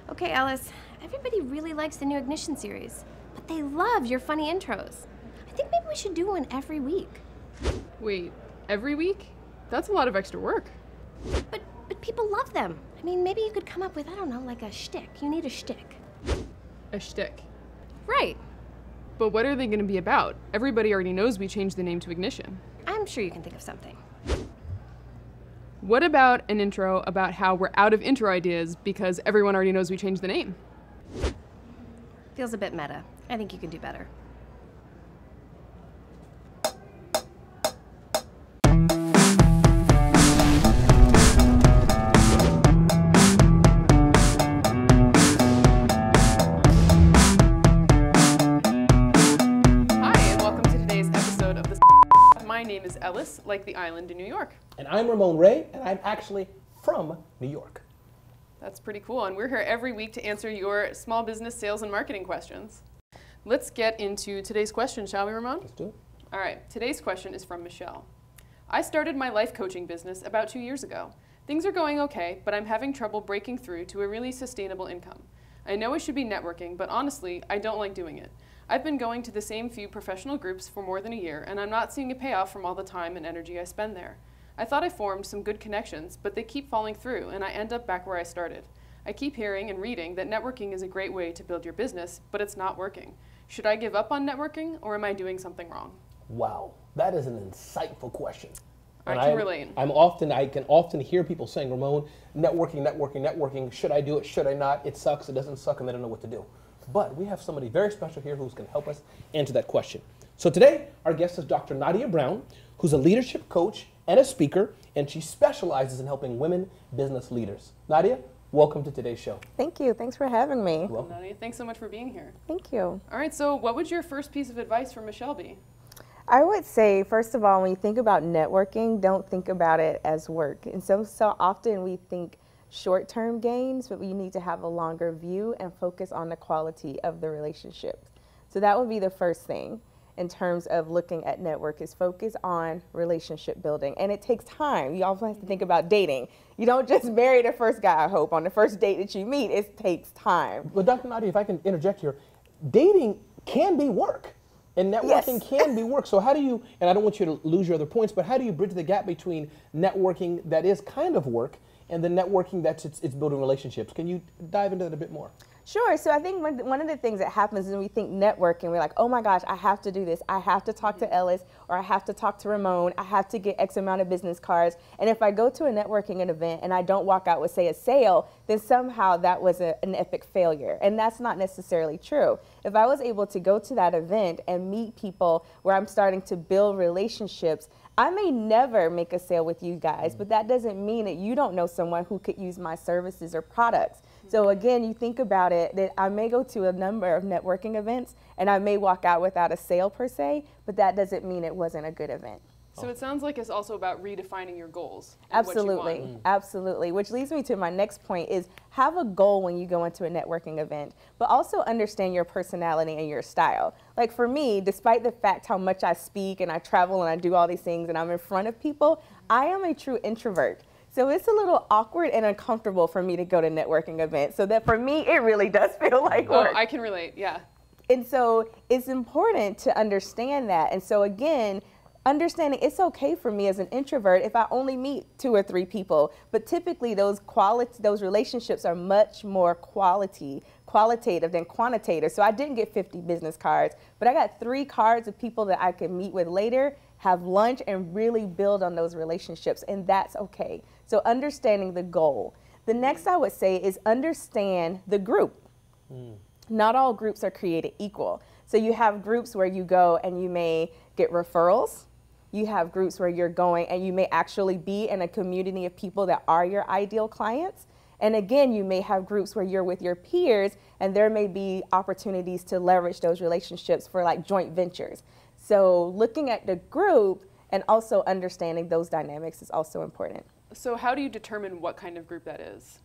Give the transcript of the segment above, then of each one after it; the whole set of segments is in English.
Okay, Alice, everybody really likes the new Ignition series, but they love your funny intros. I think maybe we should do one every week. Wait, every week? That's a lot of extra work. But people love them. I mean, maybe you could come up with, I don't know, like a shtick. You need a shtick. A shtick. Right. But what are they going to be about? Everybody already knows we changed the name to Ignition. I'm sure you can think of something. What about an intro about how we're out of intro ideas because everyone already knows we changed the name? Feels a bit meta. I think you can do better. My name is Ellis, like the island in New York. And I'm Ramon Ray, and I'm actually from New York. That's pretty cool, and we're here every week to answer your small business sales and marketing questions. Let's get into today's question, shall we, Ramon? Let's do it. All right, today's question is from Michelle. I started my life coaching business about 2 years ago. Things are going okay, but I'm having trouble breaking through to a really sustainable income. I know I should be networking, but honestly, I don't like doing it. I've been going to the same few professional groups for more than a year, and I'm not seeing a payoff from all the time and energy I spend there. I thought I formed some good connections, but they keep falling through, and I end up back where I started. I keep hearing and reading that networking is a great way to build your business, but it's not working. Should I give up on networking, or am I doing something wrong? Wow, that is an insightful question. I can relate. I can often hear people saying, Ramon, networking, should I do it, should I not? It sucks, it doesn't suck, and they don't know what to do. But we have somebody very special here who's going to help us answer that question. So today, our guest is Dr. Nadia Brown, who's a leadership coach and a speaker, and she specializes in helping women business leaders. Nadia, welcome to today's show. Thank you. Thanks for having me. You're welcome. Nadia, thanks so much for being here. Thank you. All right, so what would your first piece of advice for Michelle be? I would say, first of all, when you think about networking, don't think about it as work. And so often we think short-term gains, but we need to have a longer view and focus on the quality of the relationships. So that would be the first thing in terms of looking at network, is focus on relationship building. And it takes time. You also have to think about dating. You don't just marry the first guy, I hope, on the first date that you meet. It takes time. Well, Dr. Nadia, if I can interject here, dating can be work. And networking can be work. So how do you, and I don't want you to lose your other points, but how do you bridge the gap between networking that is kind of work and the networking that's it's building relationships? Can you dive into that a bit more? Sure. So I think one of the things that happens is when we think networking, we're like, oh my gosh, I have to do this. I have to talk to Ellis, or I have to talk to Ramon. I have to get X amount of business cards. And if I go to a networking event and I don't walk out with, say, a sale, then somehow that was an epic failure. And that's not necessarily true. If I was able to go to that event and meet people where I'm starting to build relationships, I may never make a sale with you guys, but that doesn't mean that you don't know someone who could use my services or products. So again, you think about it, that I may go to a number of networking events and I may walk out without a sale per se, but that doesn't mean it wasn't a good event. So it sounds like it's also about redefining your goals. Absolutely, absolutely. Which leads me to my next point, is have a goal when you go into a networking event, but also understand your personality and your style. Like for me, despite the fact how much I speak and I travel and I do all these things and I'm in front of people, I am a true introvert. So it's a little awkward and uncomfortable for me to go to networking events. So that for me, it really does feel like work. Oh, I can relate, yeah. And so it's important to understand that. And so again, understanding it's okay for me as an introvert if I only meet 2 or 3 people, but typically those relationships are much more qualitative than quantitative. So I didn't get 50 business cards, but I got 3 cards of people that I could meet with later, have lunch, and really build on those relationships, and that's okay. So understanding the goal. The next I would say is understand the group. Not all groups are created equal. So you have groups where you go and you may get referrals. You have groups where you're going and you may actually be in a community of people that are your ideal clients. And again, you may have groups where you're with your peers and there may be opportunities to leverage those relationships for like joint ventures. So looking at the group and also understanding those dynamics is also important. So how do you determine what kind of group that is?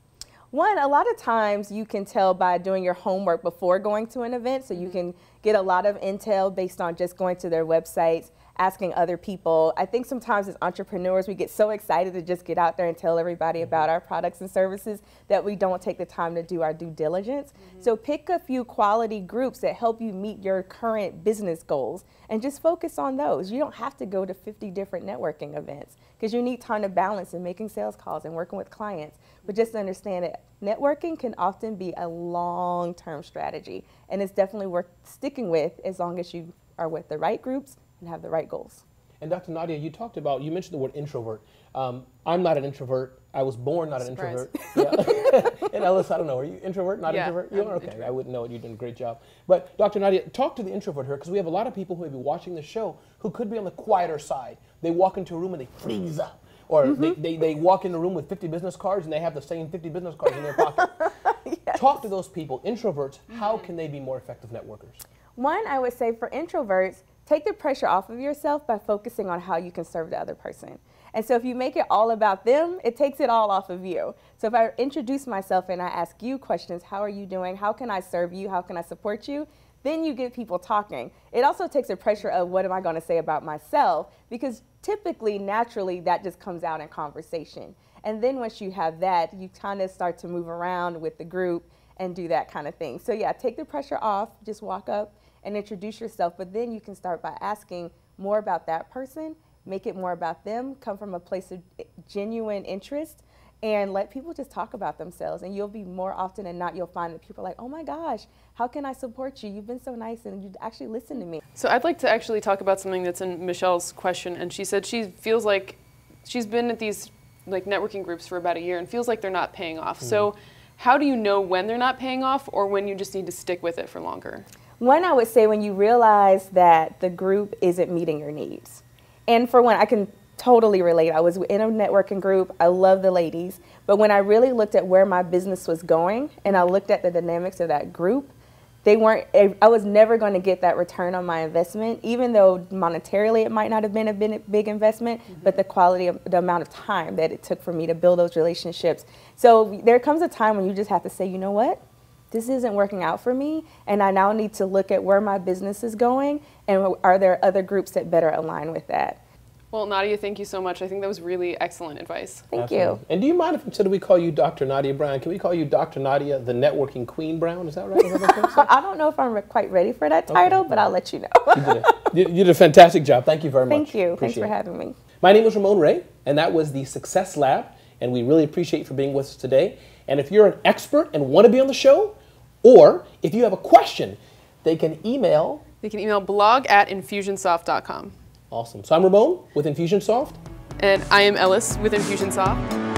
One, a lot of times you can tell by doing your homework before going to an event, so you can get a lot of intel based on just going to their websites, asking other people. I think sometimes as entrepreneurs, we get so excited to just get out there and tell everybody about our products and services that we don't take the time to do our due diligence. So pick a few quality groups that help you meet your current business goals and just focus on those. You don't have to go to 50 different networking events because you need time to balance in making sales calls and working with clients. But just understand that networking can often be a long-term strategy, and it's definitely worth sticking with as long as you are with the right groups and have the right goals. And Dr. Nadia, you mentioned the word introvert. I'm not an introvert. I was born not an introvert. Yeah. And Ellis, I don't know, are you introvert, not introvert? You are? Okay, introvert. I wouldn't know it. You're doing a great job. But Dr. Nadia, talk to the introvert here, because we have a lot of people who may be watching the show who could be on the quieter side. They walk into a room and they freeze up. Or they walk in a room with 50 business cards and they have the same 50 business cards in their pocket. Yes. Talk to those people, introverts, how can they be more effective networkers? One, I would say for introverts, take the pressure off of yourself by focusing on how you can serve the other person. And so if you make it all about them, it takes it all off of you. So if I introduce myself and I ask you questions, how are you doing? How can I serve you? How can I support you? Then you get people talking. It also takes the pressure of what am I going to say about myself, because typically, naturally, that just comes out in conversation. And then once you have that, you kind of start to move around with the group and do that kind of thing. So yeah, take the pressure off, just walk up and introduce yourself, but then you can start by asking more about that person, make it more about them, come from a place of genuine interest, and let people just talk about themselves. And you'll be more often than not, you'll find that people are like, oh my gosh, how can I support you? You've been so nice and you actually listen to me. So I'd like to actually talk about something that's in Michelle's question. And she said she feels like she's been at these like networking groups for about a year and feels like they're not paying off. So how do you know when they're not paying off or when you just need to stick with it for longer? One, I would say when you realize that the group isn't meeting your needs. And for one, I can totally relate. I was in a networking group. I love the ladies. But when I really looked at where my business was going and I looked at the dynamics of that group, I was never going to get that return on my investment, even though monetarily it might not have been a big investment, but the quality of the amount of time that it took for me to build those relationships. So there comes a time when you just have to say, you know what? This isn't working out for me, and I now need to look at where my business is going, and are there other groups that better align with that? Well, Nadia, thank you so much. I think that was really excellent advice. Thank you. And do you mind if instead we call you Dr. Nadia Brown, can we call you Dr. Nadia, the networking queen Brown? Is that right? Is that I don't know if I'm quite ready for that title, but I'll let you know. You did a fantastic job. Thank you very much. Thank you. Thanks for having me. My name is Ramon Ray, and that was the Success Lab, and we really appreciate you for being with us today. And if you're an expert and want to be on the show, or if you have a question, they can email blog@infusionsoft.com. Awesome. So I'm Ramon with Infusionsoft. And I am Ellis with Infusionsoft.